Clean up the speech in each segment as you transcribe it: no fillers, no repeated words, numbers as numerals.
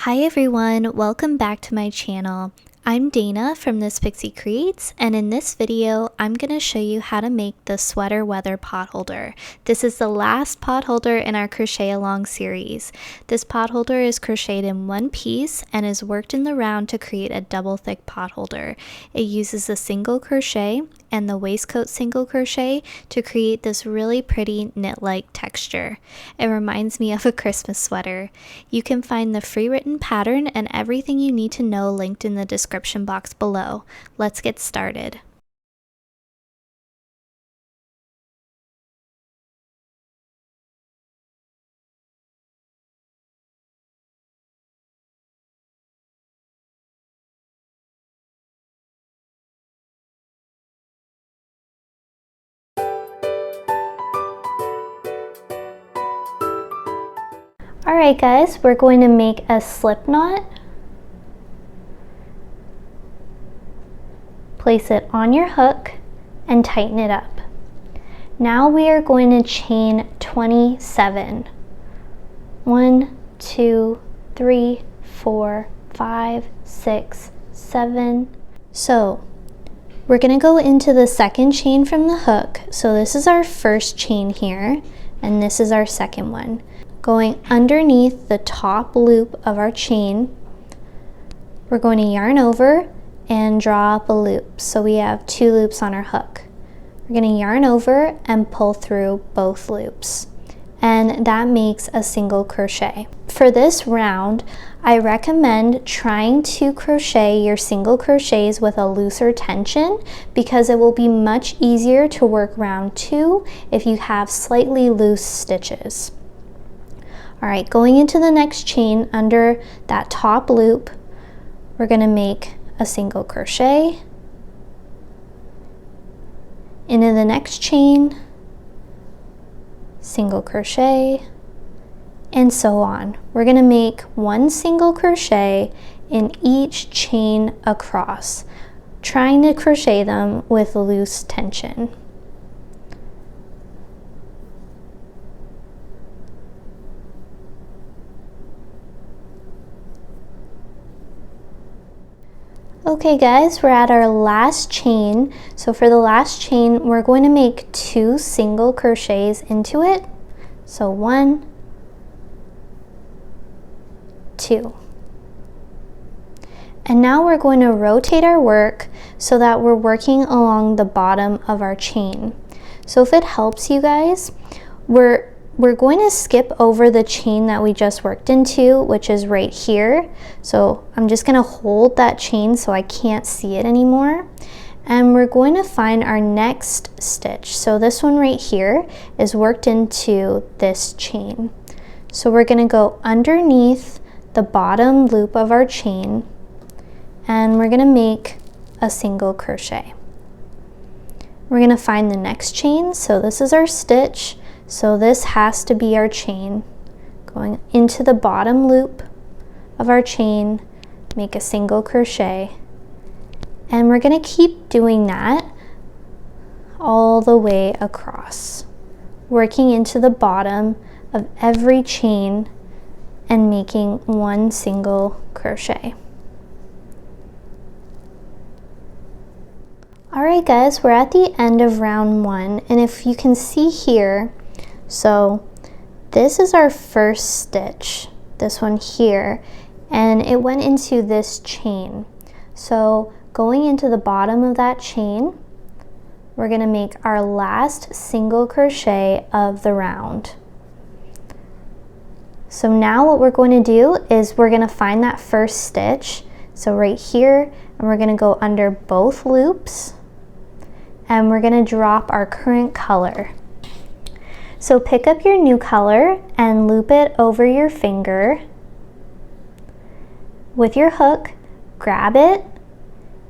Hi everyone, welcome back to my channel. I'm Dayna from This Pixie Creates, and in this video I'm going to show you how to make the Sweater Weather Potholder. This is the last potholder in our Crochet-Along series. This potholder is crocheted in one piece and is worked in the round to create a double thick potholder. It uses a single crochet and the waistcoat single crochet to create this really pretty knit-like texture. It reminds me of a Christmas sweater. You can find the free written pattern and everything you need to know linked in the description box below. Let's get started. Alright guys, we're going to make a slip knot. Place it on your hook and tighten it up. Now we are going to chain 27. 1, 2, 3, 4, 5, 6, 7. So we're going to go into the second chain from the hook. So this is our first chain here, and this is our second one. Going underneath the top loop of our chain, we're going to yarn over and draw up a loop. So we have 2 loops on our hook. We're going to yarn over and pull through both loops, and that makes a single crochet. For this round, I recommend trying to crochet your single crochets with a looser tension because it will be much easier to work round 2 if you have slightly loose stitches. Alright, going into the next chain under that top loop, we're going to make a single crochet. Into the next chain, single crochet, and so on. We're going to make 1 single crochet in each chain across, trying to crochet them with loose tension. Okay guys, we're at our last chain. So for the last chain, we're going to make 2 single crochets into it. So 1, 2. And now we're going to rotate our work so that we're working along the bottom of our chain. So if it helps you guys, we're going to skip over the chain that we just worked into, which is right here. So I'm just going to hold that chain so I can't see it anymore. And we're going to find our next stitch. So this one right here is worked into this chain. So we're going to go underneath the bottom loop of our chain and we're going to make a single crochet. We're going to find the next chain. So this is our stitch. So this has to be our chain. Going into the bottom loop of our chain, make a single crochet. And we're going to keep doing that all the way across, working into the bottom of every chain and making 1 single crochet. Alright guys, we're at the end of round 1, and if you can see here, so this is our first stitch, this one here, and it went into this chain. So going into the bottom of that chain, we're going to make our last single crochet of the round. So now what we're going to do is we're going to find that first stitch, so right here, and we're going to go under both loops, and we're going to drop our current color. So pick up your new color and loop it over your finger. With your hook, grab it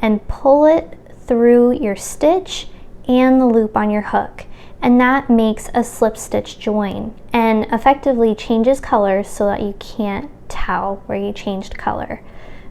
and pull it through your stitch and the loop on your hook. And that makes a slip stitch join and effectively changes colors so that you can't tell where you changed color.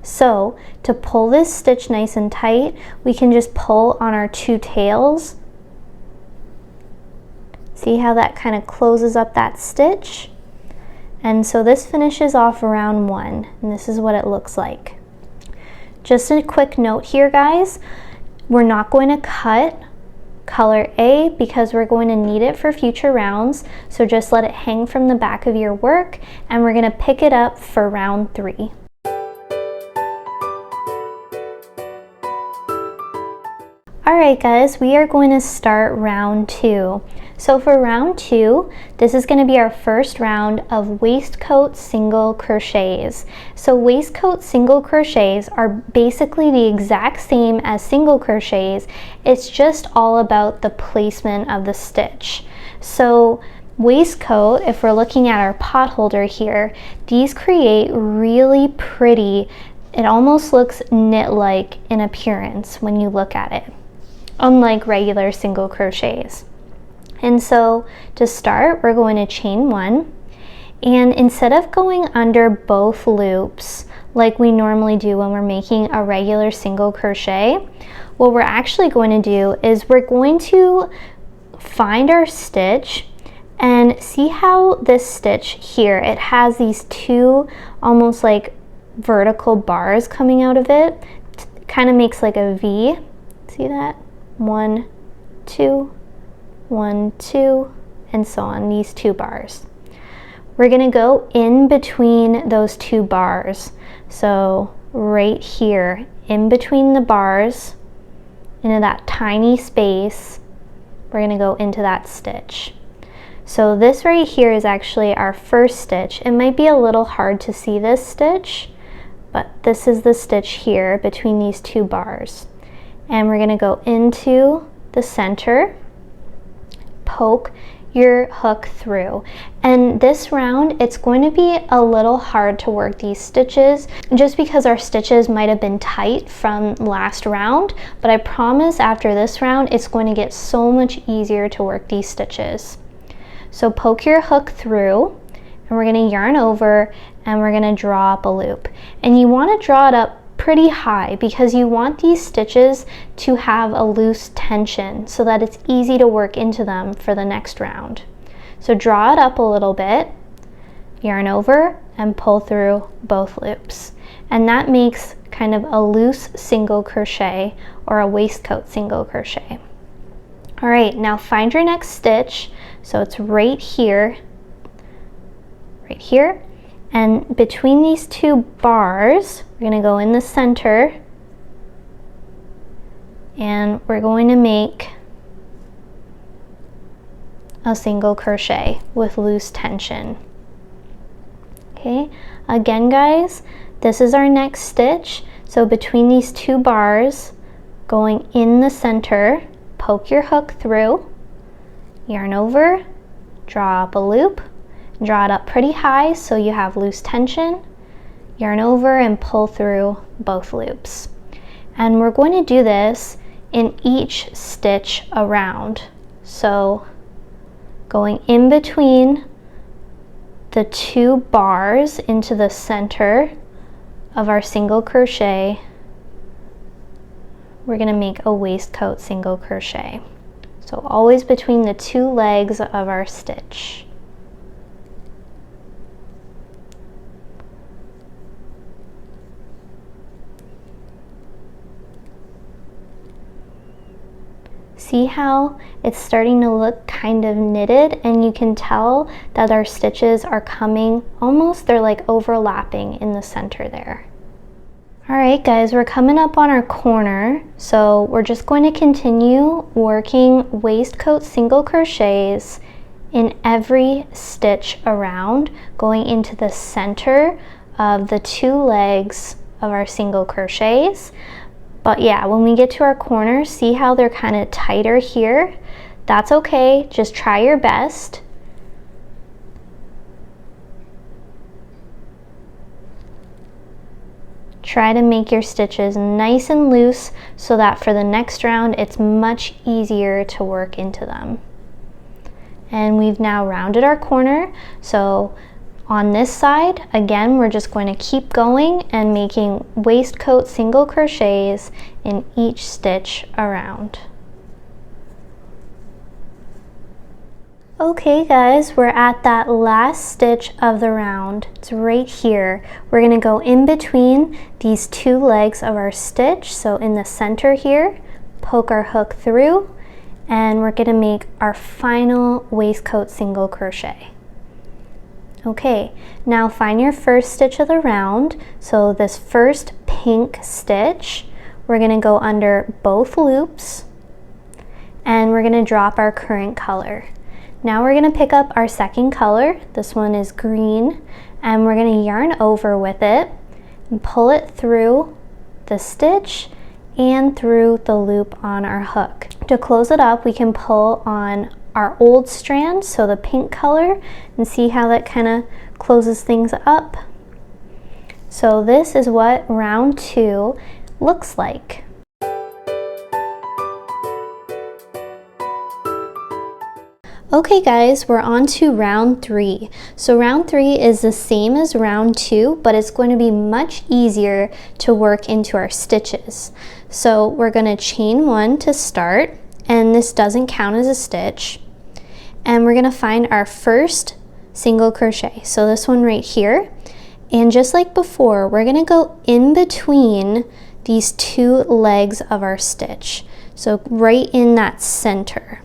So to pull this stitch nice and tight, we can just pull on our 2 tails. See how that kind of closes up that stitch? And so this finishes off round 1, and this is what it looks like. Just a quick note here, guys, we're not going to cut color A because we're going to need it for future rounds, so just let it hang from the back of your work, and we're going to pick it up for round 3. Alright guys, we are going to start round 2. So for round 2, this is going to be our first round of waistcoat single crochets. So waistcoat single crochets are basically the exact same as single crochets, it's just all about the placement of the stitch. So waistcoat, if we're looking at our potholder here, these create really pretty, it almost looks knit-like in appearance when you look at it, unlike regular single crochets. And so to start, we're going to chain 1, and instead of going under both loops like we normally do when we're making a regular single crochet, what we're actually going to do is we're going to find our stitch and see how this stitch here, it has these 2 almost like vertical bars coming out of it. It kind of makes like a V. See that? 1, 2, 1, 2, and so on, these 2 bars. We're going to go in between those 2 bars. So right here, in between the bars, into that tiny space, we're going to go into that stitch. So this right here is actually our first stitch. It might be a little hard to see this stitch, but this is the stitch here between these 2 bars. And we're going to go into the center, poke your hook through. And this round, it's going to be a little hard to work these stitches just because our stitches might have been tight from last round, but I promise after this round, it's going to get so much easier to work these stitches. So poke your hook through, and we're going to yarn over, and we're going to draw up a loop. And you want to draw it up pretty high because you want these stitches to have a loose tension so that it's easy to work into them for the next round. So draw it up a little bit, yarn over, and pull through both loops. And that makes kind of a loose single crochet or a waistcoat single crochet. All right, now find your next stitch. So it's right here, and between these 2 bars, we're going to go in the center, and we're going to make a single crochet with loose tension. Okay, again guys, this is our next stitch. So between these 2 bars, going in the center, poke your hook through, yarn over, draw up a loop, draw it up pretty high so you have loose tension, yarn over and pull through both loops. And we're going to do this in each stitch around. So going in between the 2 bars into the center of our single crochet, we're going to make a waistcoat single crochet. So always between the 2 legs of our stitch. See how it's starting to look kind of knitted, and you can tell that our stitches are coming almost, they're like overlapping in the center there. All right guys, we're coming up on our corner, so we're just going to continue working waistcoat single crochets in every stitch around, going into the center of the 2 legs of our single crochets. But yeah, when we get to our corners, see how they're kind of tighter here? That's okay, just try your best. Try to make your stitches nice and loose so that for the next round, it's much easier to work into them. And we've now rounded our corner, so on this side, again, we're just going to keep going and making waistcoat single crochets in each stitch around. Okay guys, we're at that last stitch of the round. It's right here. We're going to go in between these two legs of our stitch. So in the center here, poke our hook through, and we're going to make our final waistcoat single crochet. Okay, now find your first stitch of the round. So this first pink stitch, we're going to go under both loops, and we're going to drop our current color. Now we're going to pick up our second color. This one is green, and we're going to yarn over with it and pull it through the stitch and through the loop on our hook. To close it up, we can pull on our old strand, so the pink color, and see how that kind of closes things up. So this is what round 2 looks like. Okay guys, we're on to round 3. So round 3 is the same as round 2, but it's going to be much easier to work into our stitches. So we're going to chain 1 to start, and this doesn't count as a stitch. And we're going to find our first single crochet. So this one right here. And just like before, we're going to go in between these two legs of our stitch. So right in that center.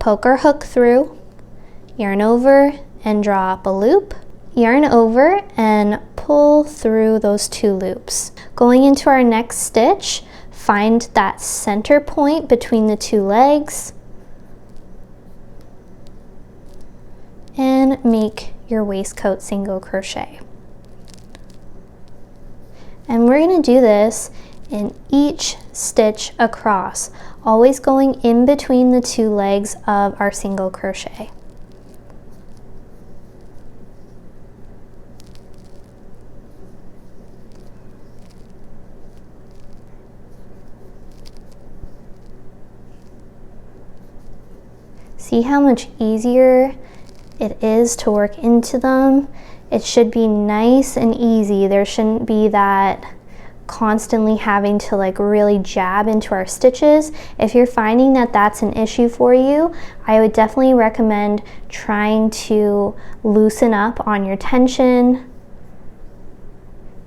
Poke our hook through, yarn over and draw up a loop, yarn over and pull through those two loops. Going into our next stitch, find that center point between the two legs and make your waistcoat single crochet. And we're going to do this in each stitch across, always going in between the two legs of our single crochet. See how much easier it is to work into them? It should be nice and easy. There shouldn't be that constantly having to like really jab into our stitches. If you're finding that that's an issue for you, I would definitely recommend trying to loosen up on your tension,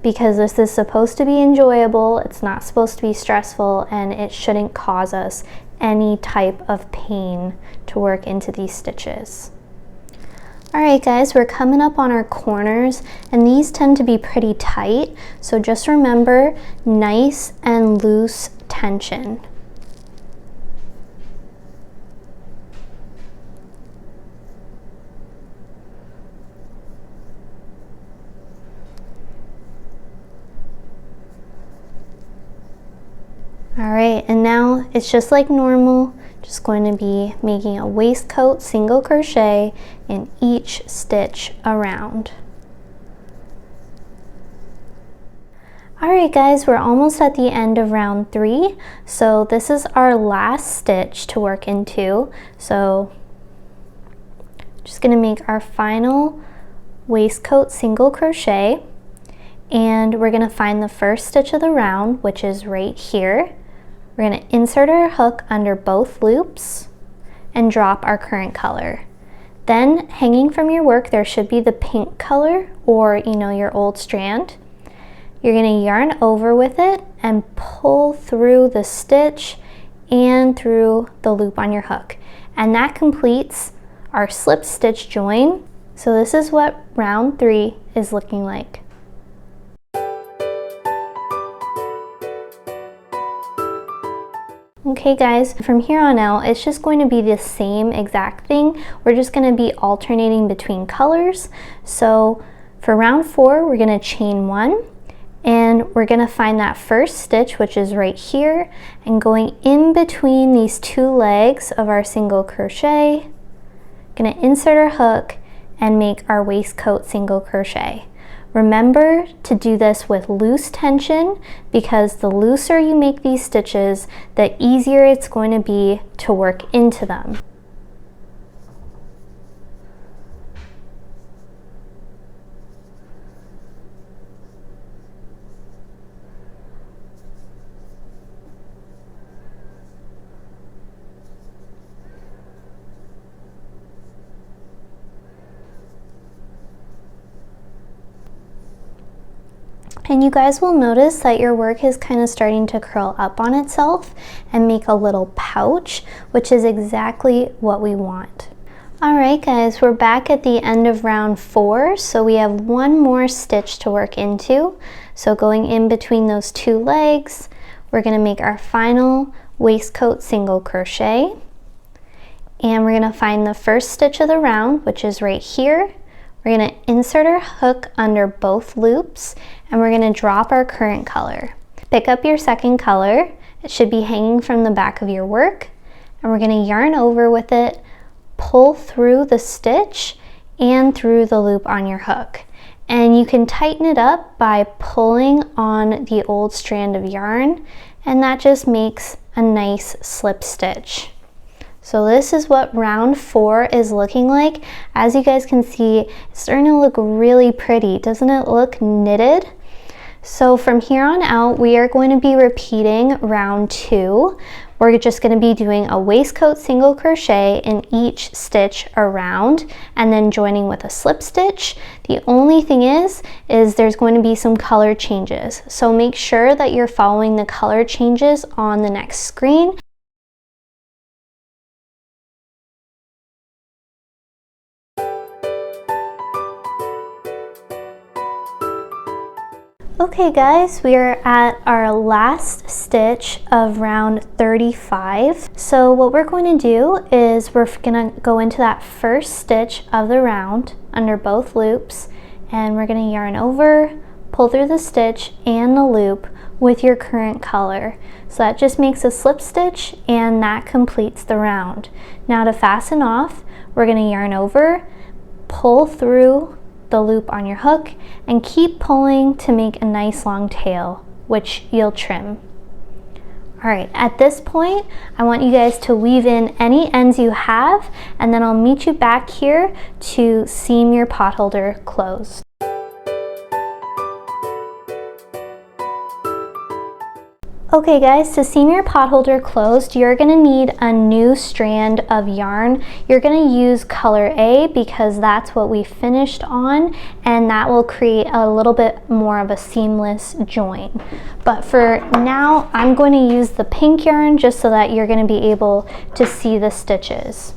because this is supposed to be enjoyable. It's not supposed to be stressful, and it shouldn't cause us any type of pain to work into these stitches. Alright guys, we're coming up on our corners, and these tend to be pretty tight, so just remember nice and loose tension. Alright, and now it's just like normal. Just going to be making a waistcoat single crochet in each stitch around. Alright guys, we're almost at the end of round 3. So this is our last stitch to work into. So just going to make our final waistcoat single crochet, and we're going to find the first stitch of the round, which is right here. We're going to insert our hook under both loops and drop our current color. Then hanging from your work, there should be the pink color, or your old strand. You're going to yarn over with it and pull through the stitch and through the loop on your hook. And that completes our slip stitch join. So this is what round 3 is looking like. Okay guys, from here on out, it's just going to be the same exact thing. We're just going to be alternating between colors. So for round 4, we're going to chain 1, and we're going to find that first stitch, which is right here, and going in between these two legs of our single crochet, going to insert our hook and make our waistcoat single crochet. Remember to do this with loose tension, because the looser you make these stitches, the easier it's going to be to work into them. And you guys will notice that your work is kind of starting to curl up on itself and make a little pouch, which is exactly what we want. Alright guys, we're back at the end of round 4, so we have one more stitch to work into. So going in between those 2 legs, we're going to make our final waistcoat single crochet. And we're going to find the first stitch of the round, which is right here. We're going to insert our hook under both loops, and we're going to drop our current color. Pick up your second color. It should be hanging from the back of your work, and we're going to yarn over with it, pull through the stitch and through the loop on your hook. And you can tighten it up by pulling on the old strand of yarn, and that just makes a nice slip stitch. So this is what round 4 is looking like. As you guys can see, it's starting to look really pretty. Doesn't it look knitted? So from here on out, we are going to be repeating round 2. We're just going to be doing a waistcoat single crochet in each stitch around and then joining with a slip stitch. The only thing is there's going to be some color changes. So make sure that you're following the color changes on the next screen. Okay guys, we are at our last stitch of round 35. So what we're going to do is we're going to go into that first stitch of the round under both loops, and we're going to yarn over, pull through the stitch and the loop with your current color. So that just makes a slip stitch, and that completes the round. Now to fasten off, we're going to yarn over, pull through the loop on your hook, and keep pulling to make a nice long tail, which you'll trim. Alright, at this point, I want you guys to weave in any ends you have, and then I'll meet you back here to seam your potholder closed. Okay guys, to seam your potholder closed, you're going to need a new strand of yarn. You're going to use color A because that's what we finished on, and that will create a little bit more of a seamless join. But for now, I'm going to use the pink yarn just so that you're going to be able to see the stitches.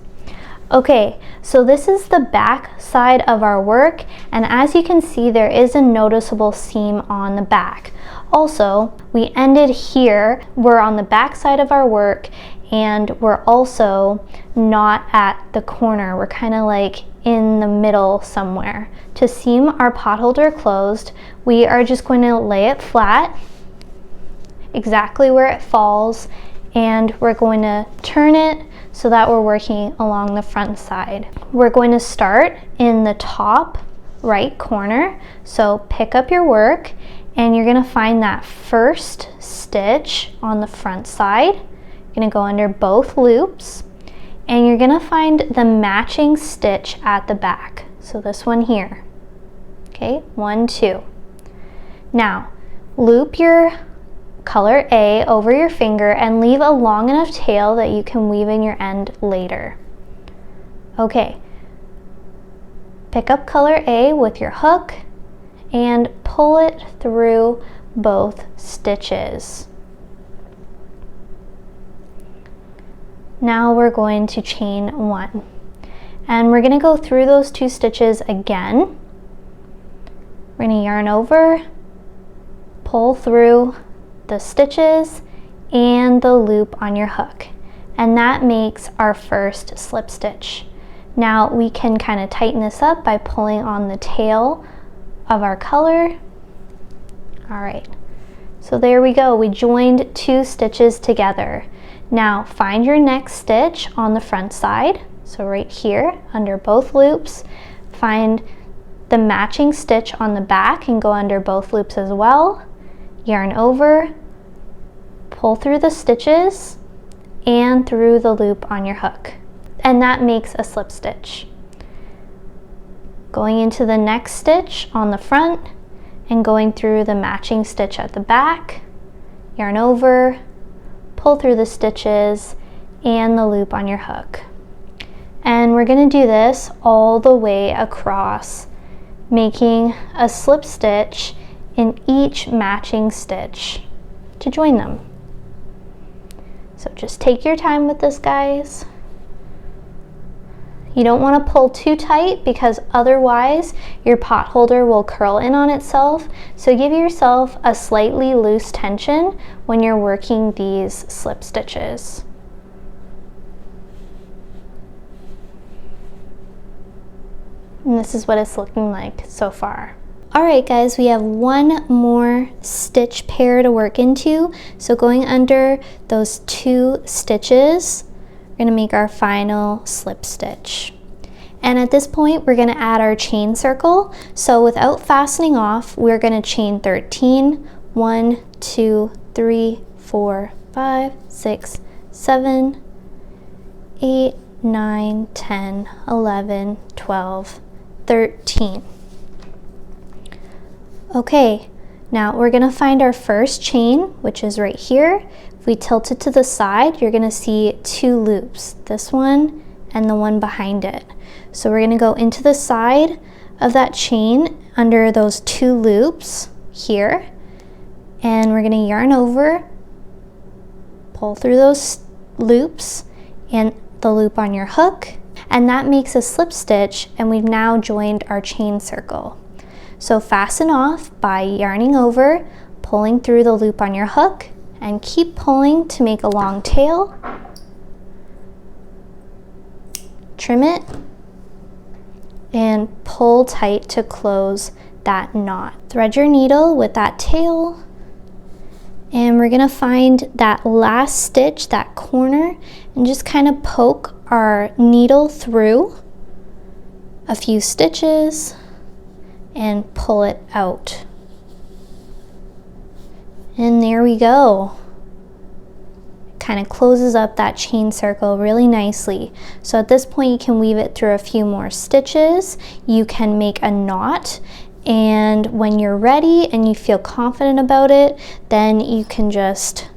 Okay, so this is the back side of our work, and as you can see, there is a noticeable seam on the back. Also, we ended here, we're on the back side of our work, and we're also not at the corner. We're kind of like in the middle somewhere. To seam our potholder closed, we are just going to lay it flat, exactly where it falls, and we're going to turn it so that we're working along the front side. We're going to start in the top right corner, so pick up your work, and you're going to find that first stitch on the front side. You're going to go under both loops, and you're going to find the matching stitch at the back. So this one here. Okay, 1, 2. Now, loop your color A over your finger and leave a long enough tail that you can weave in your end later. Okay, pick up color A with your hook and pull it through both stitches. Now we're going to chain 1, and we're going to go through those 2 stitches again. We're going to yarn over, pull through the stitches and the loop on your hook, and that makes our first slip stitch. Now we can kind of tighten this up by pulling on the tail of our color. Alright, so there we go, we joined 2 stitches together. Now find your next stitch on the front side, so right here under both loops, find the matching stitch on the back and go under both loops as well. Yarn over, pull through the stitches and through the loop on your hook, and that makes a slip stitch. Going into the next stitch on the front and going through the matching stitch at the back, yarn over, pull through the stitches and the loop on your hook. And we're going to do this all the way across, making a slip stitch in each matching stitch to join them. So just take your time with this, guys. You don't want to pull too tight because otherwise your pot holder will curl in on itself. So give yourself a slightly loose tension when you're working these slip stitches. And this is what it's looking like so far. Alright guys, we have one more stitch pair to work into. So going under those 2 stitches, we're going to make our final slip stitch. And at this point, we're going to add our chain circle. So without fastening off, we're going to chain 13. 1, 2, 3, 4, 5, 6, 7, 8, 9, 10, 11, 12, 13. Okay, now we're going to find our first chain, which is right here. If we tilt it to the side, you're going to see 2 loops, this one and the one behind it. So we're going to go into the side of that chain under those 2 loops here, and we're going to yarn over, pull through those loops and the loop on your hook, and that makes a slip stitch, and we've now joined our chain circle. So fasten off by yarning over, pulling through the loop on your hook, and keep pulling to make a long tail. Trim it and pull tight to close that knot. Thread your needle with that tail, and we're gonna find that last stitch, that corner, and just kind of poke our needle through a few stitches and pull it out. And there we go. Kind of closes up that chain circle really nicely. So at this point you can weave it through a few more stitches. You can make a knot, and when you're ready and you feel confident about it, then you can just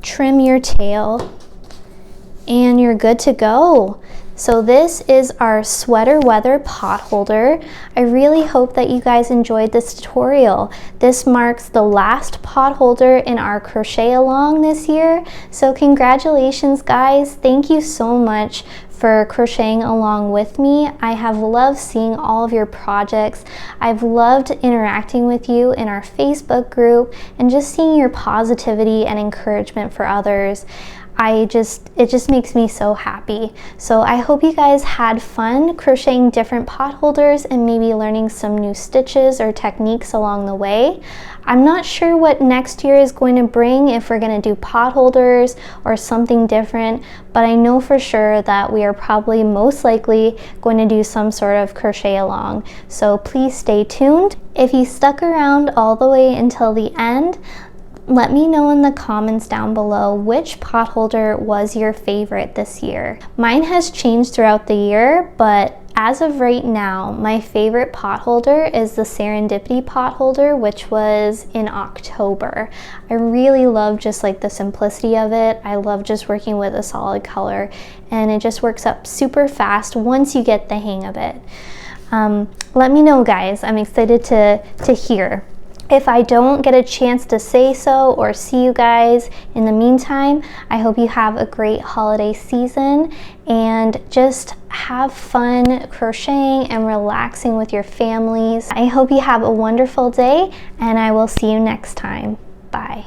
trim your tail and you're good to go. So this is our Sweater Weather Potholder. I really hope that you guys enjoyed this tutorial. This marks the last potholder in our crochet along this year. So congratulations guys. Thank you so much for crocheting along with me. I have loved seeing all of your projects. I've loved interacting with you in our Facebook group and just seeing your positivity and encouragement for others. It just makes me so happy. So I hope you guys had fun crocheting different potholders and maybe learning some new stitches or techniques along the way. I'm not sure what next year is going to bring, if we're going to do potholders or something different, but I know for sure that we are probably most likely going to do some sort of crochet along. So please stay tuned. If you stuck around all the way until the end, let me know in the comments down below which potholder was your favorite this year. Mine has changed throughout the year, but as of right now, my favorite potholder is the Serendipity potholder, which was in October. I really love just like the simplicity of it. I love just working with a solid color, and it just works up super fast once you get the hang of it. Let me know guys, I'm excited to hear. If I don't get a chance to say so or see you guys in the meantime, I hope you have a great holiday season and just have fun crocheting and relaxing with your families. I hope you have a wonderful day, and I will see you next time. Bye.